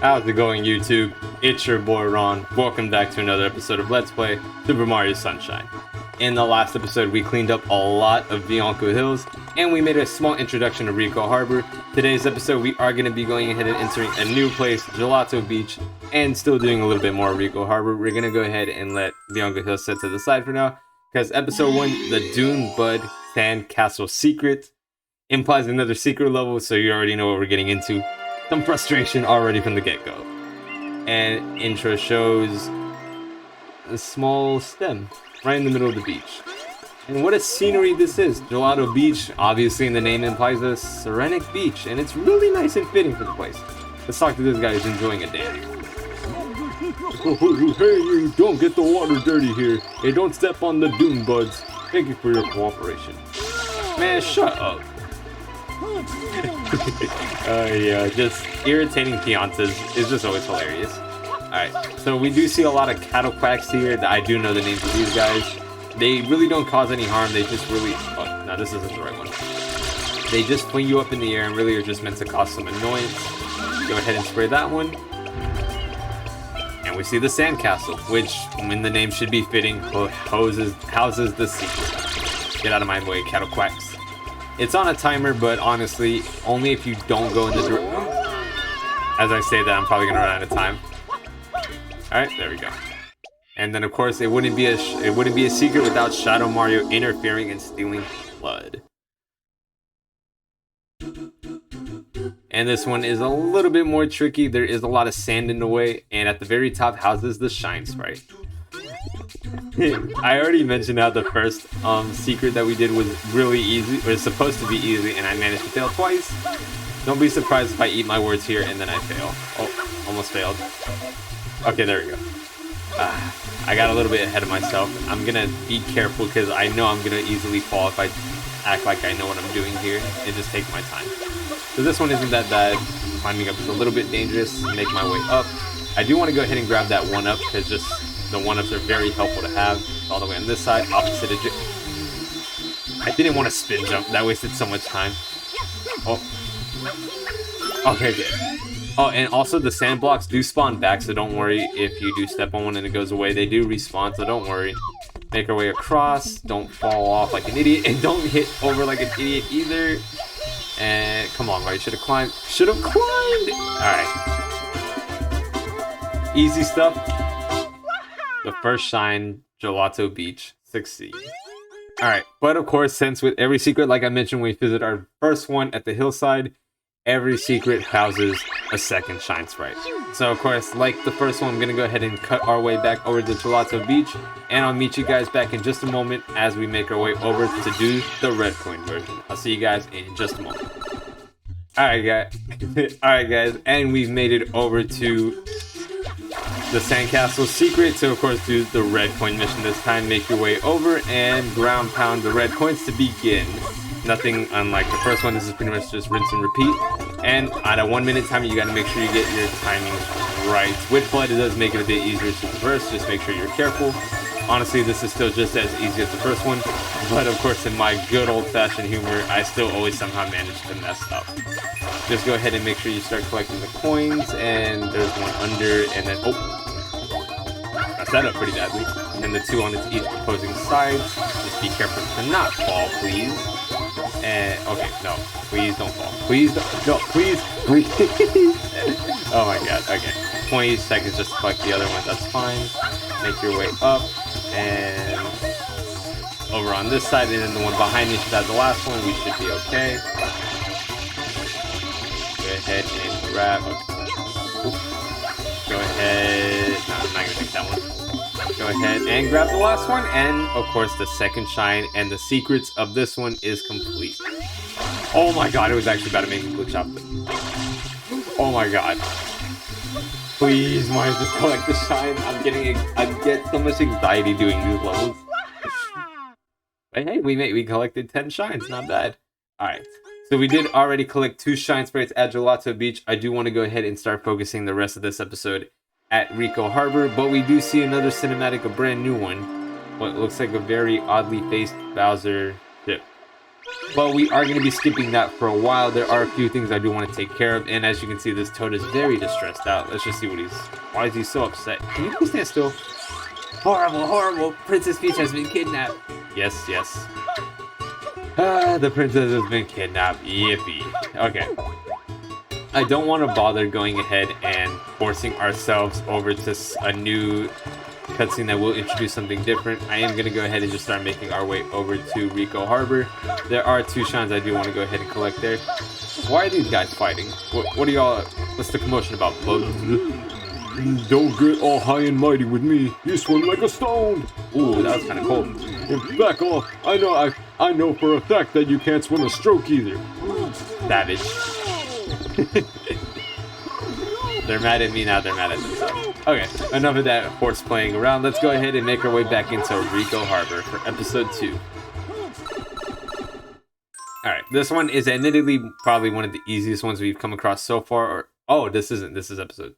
How's it going, YouTube? It's your boy Ron. Welcome back to another episode of Let's Play Super Mario Sunshine. In the last episode, we cleaned up a lot of Bianco Hills, and we made a small introduction to Ricco Harbor. Today's episode, we are going to be going ahead and entering a new place, Gelato Beach, and still doing a little bit more Ricco Harbor. We're going to go ahead and let Bianco Hills set to the side for now, because episode 1, the Dune Bud Sand Castle Secret, implies another secret level, so you already know what we're getting into. Some frustration already from the get-go. And intro shows a small stem right in the middle of the beach. And what a scenery this is. Gelato Beach, obviously in the name implies a serenic beach, and it's really nice and fitting for the place. Let's talk to this guy who's enjoying a dance. Hey, you don't get the water dirty here. Hey, don't step on the dune buds. Thank you for your cooperation. Man, shut up. Yeah, just irritating fiancés is just always hilarious. Alright, so we do see a lot of cattle quacks here. I do know the names of these guys. They really don't cause any harm. They just really... Oh, no, this isn't the right one. They just fling you up in the air and really are just meant to cause some annoyance. Go ahead and spray that one. And we see the sandcastle, which, when the name should be fitting, houses the secret. Get out of my way, cattle quacks. It's on a timer, but honestly, only if you don't go in the direction. As I say that, I'm probably gonna run out of time. All right, there we go. And then, of course, it wouldn't be a secret without Shadow Mario interfering and stealing blood. And this one is a little bit more tricky. There is a lot of sand in the way, and at the very top houses the Shine Sprite. I already mentioned how the first secret that we did was really easy, or was supposed to be easy, and I managed to fail twice. Don't be surprised if I eat my words here and then I fail. Oh, almost failed. Okay, there we go. I got a little bit ahead of myself. I'm gonna be careful because I know I'm gonna easily fall if I act like I know what I'm doing here and just take my time. So this one isn't that bad. Climbing up is a little bit dangerous. Make my way up. I do want to go ahead and grab that one up because just the one-ups are very helpful to have. All the way on this side, opposite of I didn't want to spin jump. That wasted so much time. Oh. Okay, good. Oh, and also the sand blocks do spawn back, so don't worry if you do step on one and it goes away. They do respawn, so don't worry. Make our way across. Don't fall off like an idiot, and don't hit over like an idiot either. And come on, right? Should have climbed. Should have climbed. All right. Easy stuff. The first shine, Gelato Beach, succeed. Alright, but of course, since with every secret, like I mentioned when we visit our first one at the hillside, every secret houses a second Shine Sprite. So of course, like the first one, I'm going to go ahead and cut our way back over to Gelato Beach, and I'll meet you guys back in just a moment as we make our way over to do the red coin version. I'll see you guys in just a moment. Alright guys, and we've made it over to the Sandcastle Secret, so of course do the red coin mission this time. Make your way over and ground pound the red coins to begin. Nothing unlike the first one. This is pretty much just rinse and repeat. And at a 1 minute timer, you gotta make sure you get your timing right. With blood, it does make it a bit easier to traverse. Just make sure you're careful. Honestly, this is still just as easy as the first one, but of course, in my good old-fashioned humor, I still always somehow manage to mess up. Just go ahead and make sure you start collecting the coins, and there's one under, and then, oh, messed that up pretty badly. And then the two on each opposing sides. Just be careful to not fall, please. And, okay, no, please don't fall. Please don't, no, please. Oh my god, okay. 20 seconds just to collect the other one, that's fine. Make your way up, and over on this side, and then the one behind me should have the last one. We should be okay. Go ahead and grab. Go ahead. No, I'm not gonna take that one. Go ahead and grab the last one, and of course the second shine, and the secrets of this one is complete. Oh my god, it was actually about to make me glitch out. Oh my god. Please, Mario, just collect the shine. I get so much anxiety doing these levels. But hey, we collected 10 shines, not bad. Alright, so we did already collect 2 Shine Sprites at Gelato Beach. I do want to go ahead and start focusing the rest of this episode at Ricco Harbor, but we do see another cinematic, a brand new one. What looks like a very oddly faced Bowser ship. But we are going to be skipping that for a while. There are a few things I do want to take care of, and as you can see, this Toad is very distressed out. Let's just see what he's... Why is he so upset? Can you please stand still? Horrible, horrible! Princess Peach has been kidnapped! Yes, yes. The princess has been kidnapped. Yippee. Okay. I don't want to bother going ahead and forcing ourselves over to a new cutscene that will introduce something different. I am going to go ahead and just start making our way over to Ricco Harbor. There are 2 shines I do want to go ahead and collect there. Why are these guys fighting? What are y'all... What's the commotion about? Don't get all high and mighty with me. You swim like a stone. Ooh, that was kind of cold. And back off. I know for a fact that you can't swim a stroke either. Savage. They're mad at me now, they're mad at themselves. Okay, enough of that horse playing around. Let's go ahead and make our way back into Ricco Harbor for episode 2. Alright, this one is admittedly probably one of the easiest ones we've come across so far. Oh, this is episode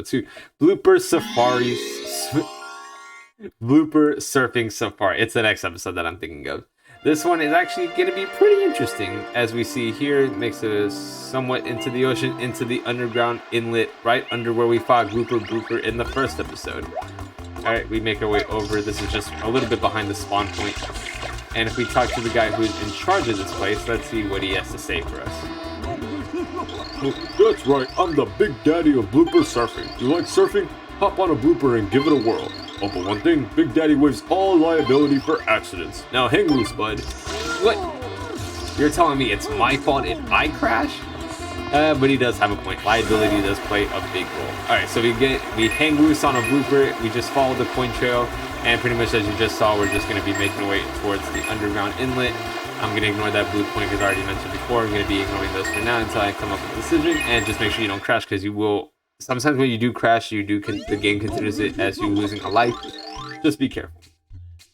2. Blooper Safari. Blooper Surfing Safari. It's the next episode that I'm thinking of. This one is actually going to be pretty interesting. As we see here, it makes us somewhat into the ocean, into the underground inlet, right under where we fought Blooper in the first episode. Alright, we make our way over. This is just a little bit behind the spawn point. And if we talk to the guy who's in charge of this place, let's see what he has to say for us. That's right, I'm the big daddy of Blooper Surfing. You like surfing? Hop on a Blooper and give it a whirl. Oh, but one thing, Big Daddy waives all liability for accidents. Now hang loose, bud. What? You're telling me it's my fault if I crash? But he does have a point. Liability does play a big role. Alright, so we hang loose on a Blooper. We just follow the point trail. And pretty much as you just saw, we're just going to be making our way towards the underground inlet. I'm going to ignore that blue point because I already mentioned before. I'm going to be ignoring those for now until I come up with a decision. And just make sure you don't crash because you will... Sometimes when you do crash, the game considers it as you losing a life. Just be careful.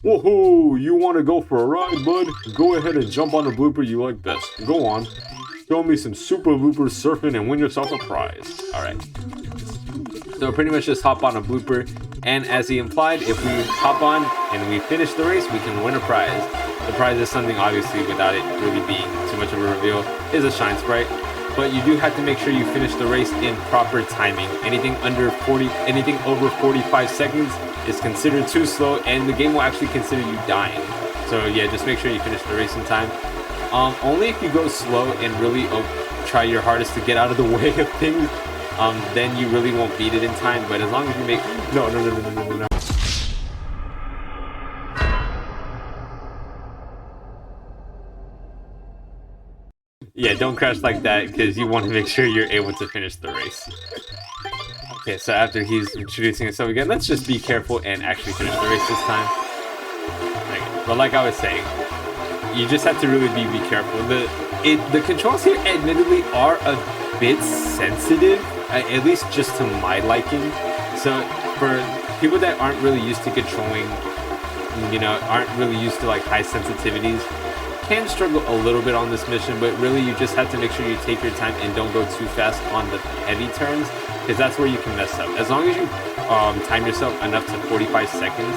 Woohoo! You want to go for a ride, bud? Go ahead and jump on the Blooper you like best. Go on. Show me some super Blooper surfing and win yourself a prize. Alright. So pretty much just hop on a Blooper. And as he implied, if we hop on and we finish the race, we can win a prize. The prize is something, obviously, without it really being too much of a reveal, is a Shine Sprite. But you do have to make sure you finish the race in proper timing. Anything over 45 seconds is considered too slow, and the game will actually consider you dying. So yeah, just make sure you finish the race in time. Only if you go slow and really try your hardest to get out of the way of things, then you really won't beat it in time. But as long as you make... No. Yeah, don't crash like that because you want to make sure you're able to finish the race. Okay, so after he's introducing himself again, let's just be careful and actually finish the race this time. Okay. But like I was saying, you just have to really be careful. The controls here admittedly are a bit sensitive, at least just to my liking. So for people that aren't really used to controlling, aren't really used to like high sensitivities, can struggle a little bit on this mission, but really you just have to make sure you take your time and don't go too fast on the heavy turns, because that's where you can mess up. As long as you time yourself enough to 45 seconds,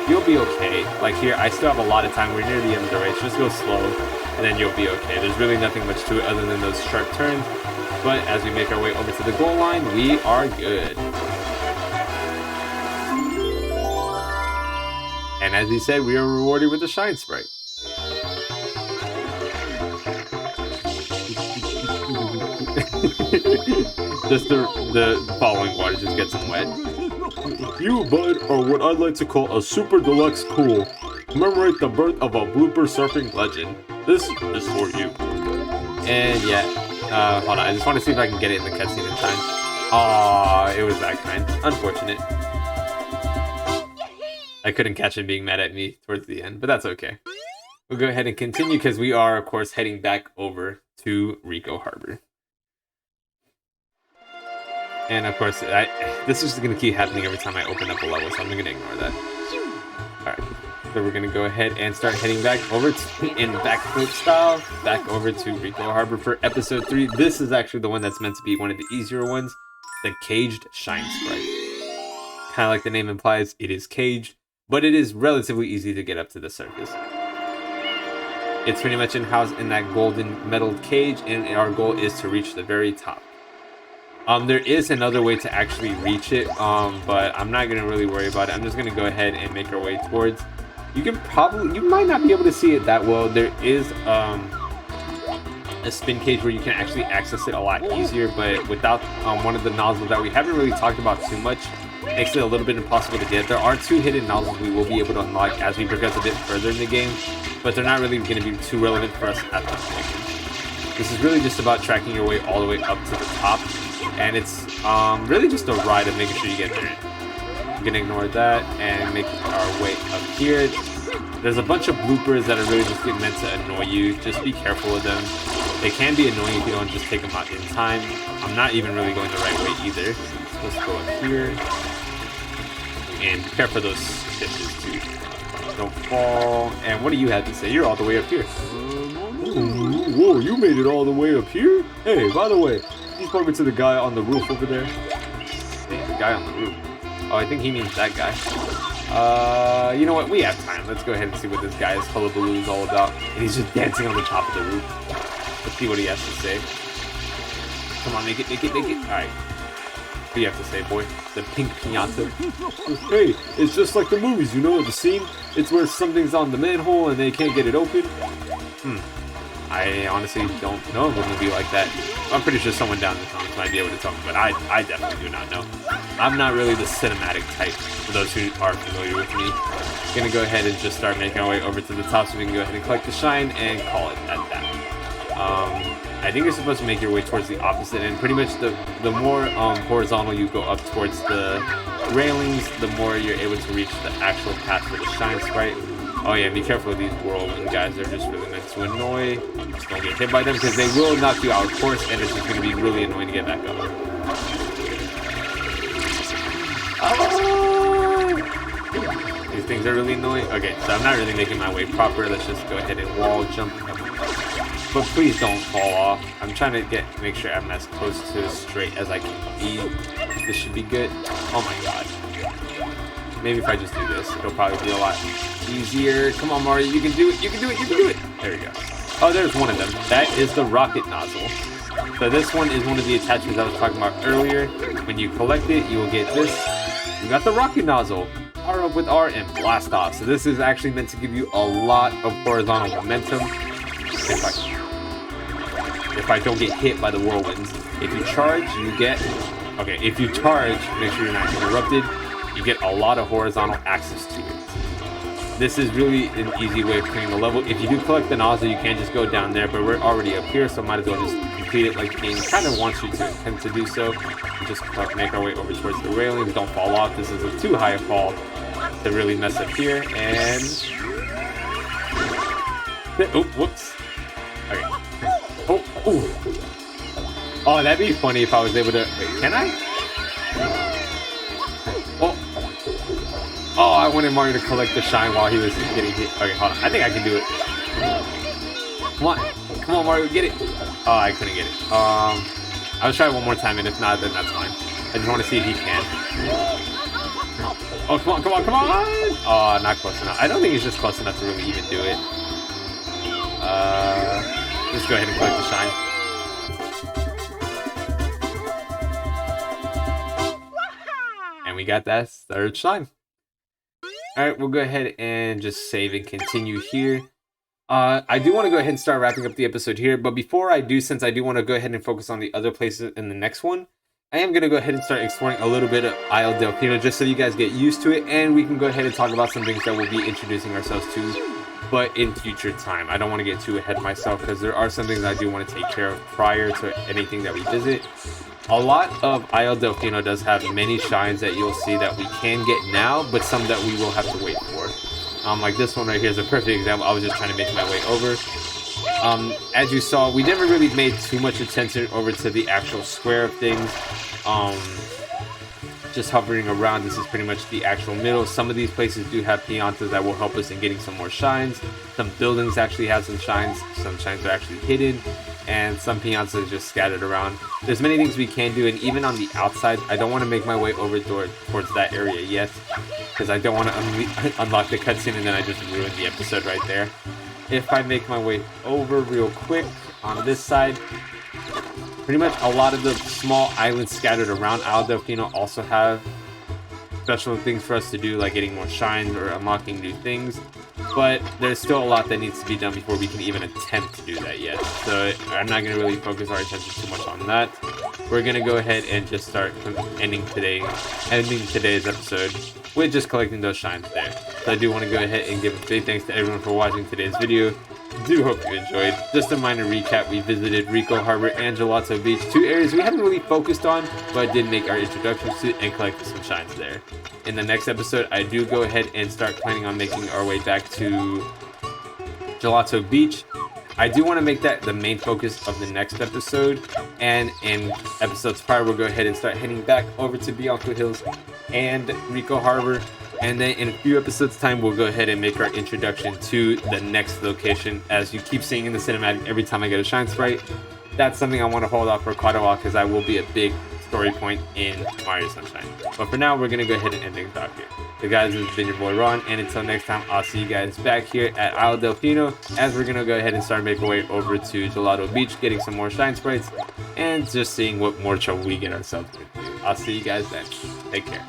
you'll be okay. Like here, I still have a lot of time. We're near the end of the race. Just go slow, and then you'll be okay. There's really nothing much to it other than those sharp turns, but as we make our way over to the goal line, we are good. And as he said, we are rewarded with a Shine Sprite. Just the following water just gets them wet. You, bud, are what I'd like to call a super deluxe cool. Commemorate the birth of a Blooper surfing legend. This is for you. And yeah, hold on, I just want to see if I can get it in the cutscene in time. Aww, it was that kind. Unfortunate. I couldn't catch him being mad at me towards the end, but that's okay. We'll go ahead and continue because we are, of course, heading back over to Ricco Harbor. And of course, this is just going to keep happening every time I open up a level, so I'm going to ignore that. Alright, so we're going to go ahead and start heading back over to, in backflip style, back over to Ricco Harbor for episode 3. This is actually the one that's meant to be one of the easier ones, the Caged Shine Sprite. Kind of like the name implies, it is caged, but it is relatively easy to get up to the surface. It's pretty much in-house in that golden metal cage, and our goal is to reach the very top. There is another way to actually reach it, but I'm not gonna really worry about it. I'm just gonna go ahead and make our way towards. You might not be able to see it that well. There is a spin cage where you can actually access it a lot easier, but without one of the nozzles that we haven't really talked about too much, makes it a little bit impossible to get. There are 2 hidden nozzles we will be able to unlock as we progress a bit further in the game, but they're not really going to be too relevant for us at this point. This is really just about tracking your way all the way up to the top, and it's really just a ride of making sure you get there. I'm going to ignore that and make our way up here. There's a bunch of bloopers that are really just meant to annoy you. Just be careful of them. They can be annoying if you don't just take them out in time. I'm not even really going the right way either. So let's go up here. And prepare for those dishes too. Don't fall. And what do you have to say? You're all the way up here. Whoa, you made it all the way up here? Hey, by the way, he's pointing to the guy on the roof over there. Hey, the guy on the roof. Oh, I think he means that guy. You know what? We have time. Let's go ahead and see what this guy's hullabaloo is all about. And he's just dancing on the top of the roof. Let's see what he has to say. Come on, make it. Alright. What do you have to say, boy? The pink piñata. Hey, it's just like the movies, you know, the scene? It's where something's on the manhole and they can't get it open. I honestly don't know of a movie like that. I'm pretty sure someone down in the comments might be able to tell me, but I definitely do not know. I'm not really the cinematic type, for those who are familiar with me. I'm gonna go ahead and just start making our way over to the top so we can go ahead and collect the shine and call it at that. I think you're supposed to make your way towards the opposite end. Pretty much the more horizontal you go up towards the railings, the more you're able to reach the actual path for the shine sprite. Oh yeah, be careful of these whirlwind guys. They're just really meant to annoy. Just don't get hit by them because they will knock you out of course, and it's just going to be really annoying to get back up. Oh! These things are really annoying. Okay, so I'm not really making my way proper. Let's just go ahead and wall jump. But please don't fall off. I'm trying to make sure I'm as close to straight as I can be. This should be good. Oh my god. Maybe if I just do this, it'll probably be a lot easier. Come on, Mario, you can do it, you can do it, you can do it. There we go. Oh, there's one of them. That is the rocket nozzle. So this one is one of the attachments I was talking about earlier. When you collect it, you will get this. You got the rocket nozzle. Power up with R and blast off. So this is actually meant to give you a lot of horizontal momentum. If I don't get hit by the whirlwinds. If you charge, you get... Okay, if you charge, make sure you're not interrupted. You get a lot of horizontal access to it. This is really an easy way of clearing the level. If you do collect the nozzle, you can't just go down there, but we're already up here, so might as well just complete it like the game kind of wants you to attempt to do so. And just make our way over towards the railings. Don't fall off. This is a too high a fall to really mess up here. And... Oh, whoops. Okay. Oh, that'd be funny if I was able to... Wait, can I? Oh, I wanted Mario to collect the shine while he was getting hit. Okay, hold on. I think I can do it. Come on, Mario, get it. Oh, I couldn't get it. I'll try one more time, and if not, then that's fine. I just want to see if he can. Oh, come on. Oh, not close enough. I don't think he's just close enough to really even do it. Just go ahead and collect the shine. And we got that third shine. Alright, we'll go ahead and just save and continue here. I do want to go ahead and start wrapping up the episode here, but before I do, since I do want to go ahead and focus on the other places in the next one, I am going to go ahead and start exploring a little bit of Isle Delfino just so you guys get used to it, and we can go ahead and talk about some things that we'll be introducing ourselves to, but in future time. I don't want to get too ahead of myself because there are some things I do want to take care of prior to anything that we visit. A lot of Isle Delfino does have many shines that you'll see that we can get now, but some that we will have to wait for. Like this one right here is a perfect example. I was just trying to make my way over. As you saw, we never really made too much attention over to the actual square of things. Just hovering around, this is pretty much the actual middle. Some of these places do have piñatas that will help us in getting some more shines. Some buildings actually have some shines. Some shines are actually hidden. And some piñatas are just scattered around. There's many things we can do, and even on the outside, I don't want to make my way over towards that area yet, because I don't want to unlock the cutscene and then I just ruin the episode right there. if I make my way over real quick on this side, pretty much a lot of the small islands scattered around Isle Delfino also have special things for us to do, like getting more shines or unlocking new things, but there's still a lot that needs to be done before we can even attempt to do that yet. So I'm not going to really focus our attention too much on that. We're going to go ahead and just start ending today's episode with just collecting those shines there. So I do want to go ahead and give a big thanks to everyone for watching today's video. Do hope you enjoyed. Just a minor recap, we visited Ricco Harbor and Gelato Beach, two areas we haven't really focused on, but did make our introductions to and collected some shines there. In the next episode, I do go ahead and start planning on making our way back to Gelato Beach. I do want to make that the main focus of the next episode, and in episodes prior, we'll go ahead and start heading back over to Bianco Hills and Ricco Harbor. And then in a few episodes time, we'll go ahead and make our introduction to the next location. As you keep seeing in the cinematic every time I get a shine sprite, that's something I want to hold off for quite a while because I will be a big story point in Mario Sunshine. But for now, we're going to go ahead and end things off here. So guys, this has been your boy Ron, and until next time, I'll see you guys back here at Isle Delfino as we're going to go ahead and start making our way over to Gelato Beach, getting some more shine sprites, and just seeing what more trouble we get ourselves into. I'll see you guys then. Take care.